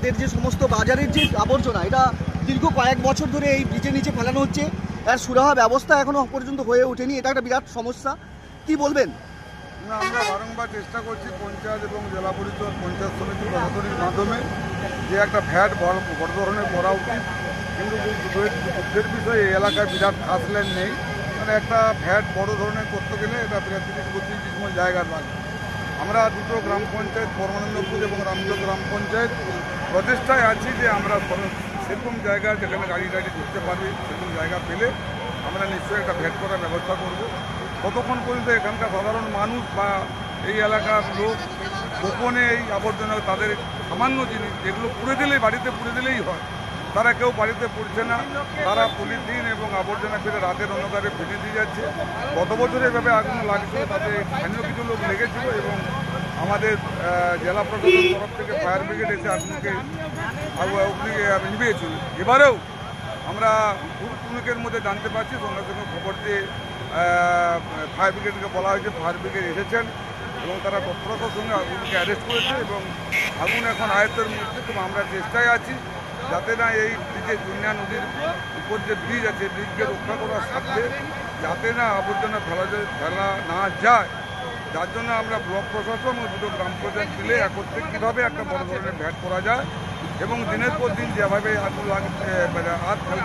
দের যে সমস্ত বাজারের যে আবর্জনা, এটা দীর্ঘ কয়েক বছর ধরে এই ব্রিজের নিচে ফেলানো হচ্ছে। এর সুরাহা ব্যবস্থা এখনও পর্যন্ত হয়ে ওঠেনি। এটা একটা বিরাট সমস্যা, কি বলবেন? আমরা বারংবার চেষ্টা করছি পঞ্চায়েত এবং জেলা পরিষদ, পঞ্চায়েত সমিতি প্রশাসনের মাধ্যমে যে একটা ভ্যাট বড় ধরনের করা উচিত, কিন্তু দুঃখের বিষয়ে এই এলাকায় বিরাট খাস ল্যান্ড নেই। মানে একটা ভ্যাট বড় ধরনের করতে গেলে এটা বিরাট 30-32 জায়গার লাগে। আমরা দুটো গ্রাম পঞ্চায়েত, পরমানন্দপুর এবং রামজোগ গ্রাম পঞ্চায়েত প্রচেষ্টায় আছি যে আমরা সেরকম জায়গা যেখানে গাড়ি ঢুকতে পারবে সেরকম জায়গা পেলে আমরা নিশ্চয়ই একটা ভ্যাট করার ব্যবস্থা করব। ততক্ষণ পর্যন্ত এখানকার সাধারণ মানুষ বা এই এলাকার লোক গোপনে এই আবর্জনা, তাদের সামান্য জিনিস যেগুলো পুড়ে দিলেই, বাড়িতে পুড়ে দিলেই হয়, তারা কেউ বাড়িতে পড়ছে না। তারা পলিথিন এবং আবর্জনা ফেলে রাতের অন্ধকারে ফেলে দিয়ে যাচ্ছে। গত বছর এভাবে আগুন লাগছিল, তাতে স্থানীয় কিছু লোক লেগেছিল এবং আমাদের জেলা প্রশাসনের তরফ থেকে ফায়ার ব্রিগেড এসে আগুনকে নিভিয়েছিল। এবারেও আমরা মিনিটের মধ্যে জানতে পারছি, সঙ্গে সঙ্গে খবর দিয়ে ফায়ার ব্রিগেডকে বলা হয়েছে, ফায়ার ব্রিগেড এসেছেন এবং তারা তৎপরতার সঙ্গে আগুনকে অ্যারেস্ট করেছে এবং আগুন এখন আয়ত্তের মধ্যে। তো আমরা চেষ্টায় আছি যাতে না এই ব্রিজে, যমুনা নদীর উপর যে ব্রিজ আছে, ব্রিজকে রক্ষা করার স্বার্থে যাতে না আবর্জনা ফেলা না যায়, যার জন্য আমরা ব্লক প্রশাসন ও দুটো গ্রাম পঞ্চায়েত মিলে একত্রে কীভাবে একটা বড় ধরনের ভ্যাট করা যায় এবং দিনের পর দিন যেভাবে আগুন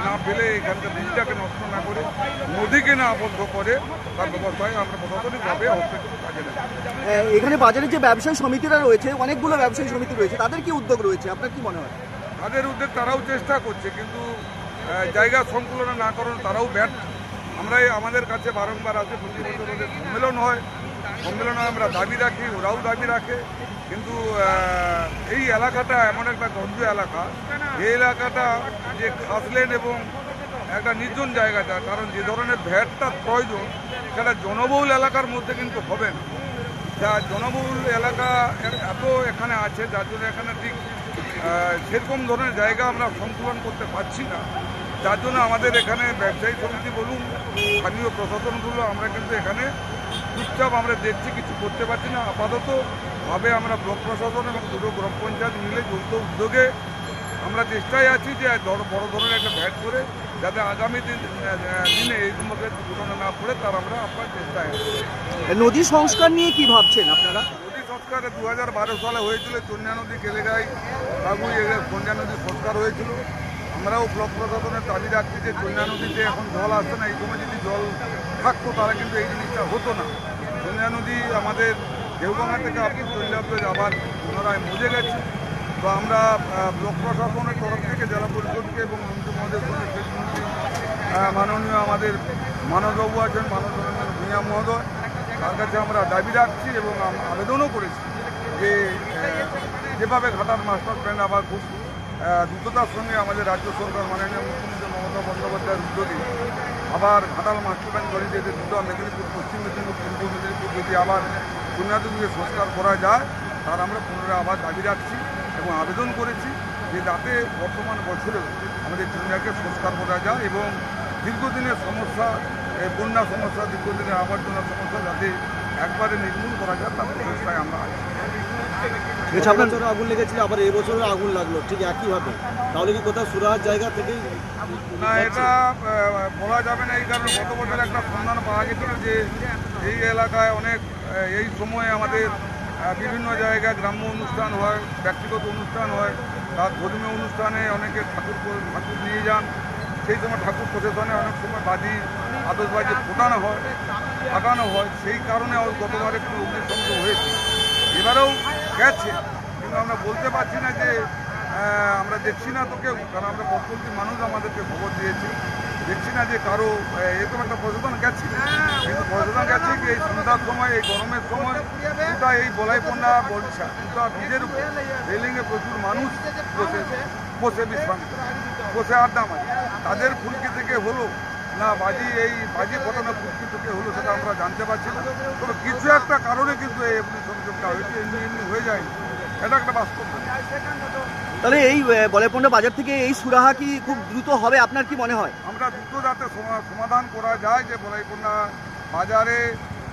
না ফেলে এখানকার ব্রিজটাকে নষ্ট না করে, নদীকে না আবদ্ধ করে, তার ব্যবস্থায় আমরা প্রশাসনিকভাবে হস্তক্ষেপ কাজে লাগাই। এখানে বাজারে যে ব্যবসায়ী সমিতিরা রয়েছে, অনেকগুলো ব্যবসায়ী সমিতি রয়েছে, তাদের কি উদ্যোগ রয়েছে, আপনার কি মনে হয়? তাদের উদ্যোগ, তারাও চেষ্টা করছে, কিন্তু জায়গা সংকুলন না করার তারাও ব্যর্থ। আমরাই আমাদের কাছে বারংবার আসে, প্রতি বছর ওদের সম্মেলন হয়, সম্মেলনে আমরা দাবি রাখি, ওরাও দাবি রাখে, কিন্তু এই এলাকাটা এমন একটা গঞ্জ এলাকা, এই এলাকাটা যে খাসলেন এবং একটা নির্জন জায়গাটা, কারণ যে ধরনের ভ্যাটটা প্রয়োজন সেটা জনবহুল এলাকার মধ্যে কিন্তু হবে না। যা জনবহুল এলাকা এত এখানে আছে, যার জন্য এখানে ঠিক সেরকম ধরনের জায়গা আমরা সংকুলন করতে পারছি না। যার জন্য আমাদের এখানে ব্যবসায়ী সমিতি বলুন, স্থানীয় প্রশাসনগুলো, আমরা কিন্তু এখানে চুপচাপ আমরা দেখছি, কিছু করতে পারছি না। আপাততভাবে আমরা ব্লক প্রশাসন এবং দুটো গ্রাম পঞ্চায়েত মিলে যৌথ উদ্যোগে আমরা চেষ্টায় আছি যে বড় ধরনের একটা ভ্যাট করে যাতে আগামী দিনে এই সমস্ত ঘটনা না পড়ে, তার আমরা আপনার চেষ্টায় আছি। নদী সংস্কার নিয়ে কি ভাবছেন আপনারা? নদী সংস্কার 2012 সালে হয়েছিল, চন্যা নদী কেলেগাই বাগুই চন্যা নদী সংস্কার হয়েছিল। আমরাও ব্লক প্রশাসনের দাবি রাখছি যে চন্যা নদীতে এখন জল আসছে না, এই সময় যদি জল থাকতো তাহলে কিন্তু এই জিনিসটা হতো না। চন্যা নদী আমাদের দেওগঙ্গা থেকে আপনি চল্যাব্দ আবার পুনরায় মজে গেছে। তো আমরা ব্লক প্রশাসনের তরফ থেকে জেলা পরিষদকে এবং মন্ত্রী মহোদয়ের সঙ্গে সেচমন্ত্রী মাননীয় আমাদের মানববাবু আছেন, মানব রঞ্জন ভূঁইয়া মহোদয়, তার কাছে আমরা দাবি রাখছি এবং আবেদনও করেছি যে যেভাবে ঘাটাল মাস্টার প্ল্যান আবার খুব দ্রুততার সঙ্গে আমাদের রাজ্য সরকার মাননীয় মুখ্যমন্ত্রী মমতা বন্দ্যোপাধ্যায়ের উদ্যোগে আবার ঘাটাল মাস্টার প্ল্যান করে যেতে দুটো মেদিনীপুর, পশ্চিম মেদিনীপুর, পূর্ব মেদিনীপুর যদি আবার চন্যাদুকে সংস্কার করা যায়, তার আমরা পুনরায় আবার দাবি রাখছি এবং আবেদন করেছি যে যাতে বর্তমান বছরে আমাদের চন্যাকে সংস্কার করা যায় এবং দীর্ঘদিনের সমস্যা, বন্যা সমস্যা, দীর্ঘদিনের আবর্জনার সমস্যা যাতে একবারে নির্মূল করা যায়, তার প্রচেষ্টায় আমরা আছি। বছরও আগুন লেগেছিল, আবার এই বছরও আগুন লাগলো ঠিক একইভাবে, তাহলে কি কোথাও সুরাহার জায়গা থেকেই? না, এটা বলা যাবে না। এই কারণে গত বছর একটা সন্ধান পাওয়া গেছিল যে এই এলাকায় অনেক এই সময়ে আমাদের বিভিন্ন জায়গায় গ্রাম্য অনুষ্ঠান হয়, ব্যক্তিগত অনুষ্ঠান হয়, তার ধর্মীয় অনুষ্ঠানে অনেকে ঠাকুর নিয়ে যান। সেই সময় ঠাকুর প্রশাসনে অনেক সময় আতশবাজি ফাটানো হয়। সেই কারণে গতবারে একটু অগ্নিসংযোগ হয়েছে, এবারেও গেছে, কিন্তু আমরা বলতে পারছি না যে আমরা দেখছি না তো কেউ, কারণ আমরা প্রত্যেকটি মানুষ আমাদেরকে খবর দিয়েছি, দেখছি না যে কারো এরকম একটা প্রশাসন গেছে, কিন্তু প্রশাসন গেছে কি এই সন্ধ্যার সময়, এই গরমের সময়, দুটা এই বলাইপন্ডা বলছা দুটা ব্রিজের উপর রেলিংয়ে প্রচুর মানুষ বসে বিশ্রাম করে, বসে আড্ডা মারে। তাদের ফুলকি থেকে হলো না বাজি ফোটানো ফুলকি থেকে হলো সেটা আমরা জানতে পারছি না, তবে কিছু একটা কারণে কিন্তু এই অগ্নিসংযোগটা হয়েছে, এমনি হয়ে যায়, এটা একটা বাস্তব। তাহলে এই বলাইপন্ডা বাজার থেকে এই সুরাহা কি খুব দ্রুত হবে, আপনার কি মনে হয়? আমরা দ্রুত যাতে সমাধান করা যায় যে বলাইপন্ডা বাজারের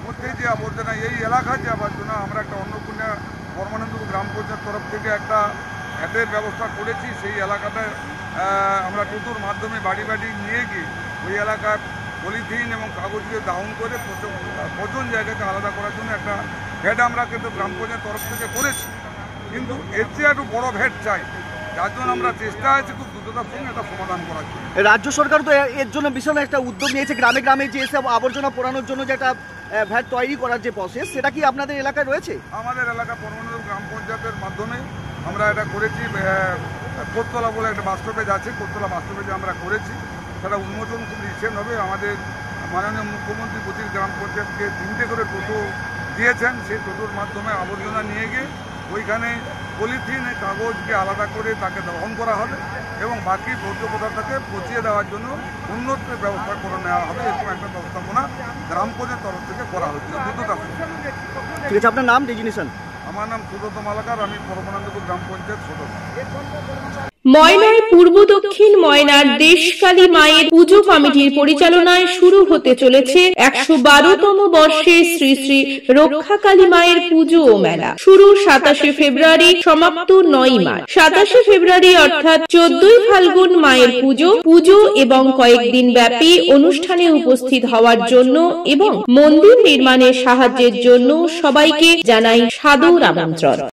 মধ্যে যে আবর্জনা, এই এলাকার যে আবর্জনা, আমরা একটা অন্নপূর্ণা পরমানন্দপুর গ্রাম পঞ্চায়েত তরফ থেকে একটা ভ্যাটের ব্যবস্থা করেছি। সেই এলাকাটায় আমরা টোটোর মাধ্যমে বাড়ি বাড়ি নিয়ে গিয়ে ওই এলাকার পলিথিন এবং কাগজকে ডাউন করে প্রচুর জায়গাকে আলাদা করার জন্য একটা ভ্যাট আমরা কিন্তু গ্রাম পঞ্চায়েত তরফ থেকে করেছি, কিন্তু এর চেয়ে একটু বড় ভ্যাট চাই, যার জন্য আমরা চেষ্টা আছি খুব দ্রুততার সঙ্গে একটা সমাধান করার জন্য। রাজ্য সরকার তো এর জন্য ভীষণ একটা উদ্যোগ নিয়েছে, গ্রামে গ্রামে যে এসব আবর্জনা পোড়ানোর জন্য যে একটা ভ্যাট তৈরি করার যে প্রসেস, সেটা কি আপনাদের এলাকায় রয়েছে? আমাদের এলাকা পরমানন্দ গ্রাম পঞ্চায়েতের মাধ্যমে আমরা এটা করেছি। কোতলা বলে একটা বাস্তবেজ আছে, কোতলা বাস্তবেজে আমরা করেছি, সেটা উন্মোচন খুব রিসেন্ট হবে। আমাদের মাননীয় মুখ্যমন্ত্রী প্রতি গ্রাম পঞ্চায়েতকে 3টে করে টোটো দিয়েছেন, সেই টোটোর মাধ্যমে আবর্জনা নিয়ে গিয়ে ওইখানে পলিথিন কাগজকে আলাদা করে তাকে দহন করা হবে এবং বাকি বর্জ্য পদার্থকে পচিয়ে দেওয়ার জন্য উন্নত ব্যবস্থা করে নেওয়া হবে। এরকম একটা ব্যবস্থাপনা গ্রাম পঞ্চায়েত তরফ থেকে করা হচ্ছে দ্রুততার সঙ্গে। ঠিক আছে, আপনার নাম ডেজিনেশন? আমার নাম সুব্রত মালাকার, আমি পরমানন্দপুর গ্রাম পঞ্চায়েত সদস্য। ময়নায় পূর্ব দক্ষিণ ময়নার দেশকালী মায়ের পুজো কমিটির পরিচালনায় শুরু হতে চলেছে ১১২তম বর্ষে শ্রী শ্রী রক্ষাকালী মায়ের পুজো ও মেলা। শুরু ২৭শে ফেব্রুয়ারি, সমাপ্ত ৯ মার্চ। ২৭শে ফেব্রুয়ারি অর্থাৎ ১৪ই ফাল্গুন মায়ের পুজো এবং কয়েকদিন ব্যাপী অনুষ্ঠানে উপস্থিত হওয়ার জন্য এবং মন্দির নির্মাণে সাহায্যের জন্য সবাইকে জানাই সাদর আমন্ত্রণ।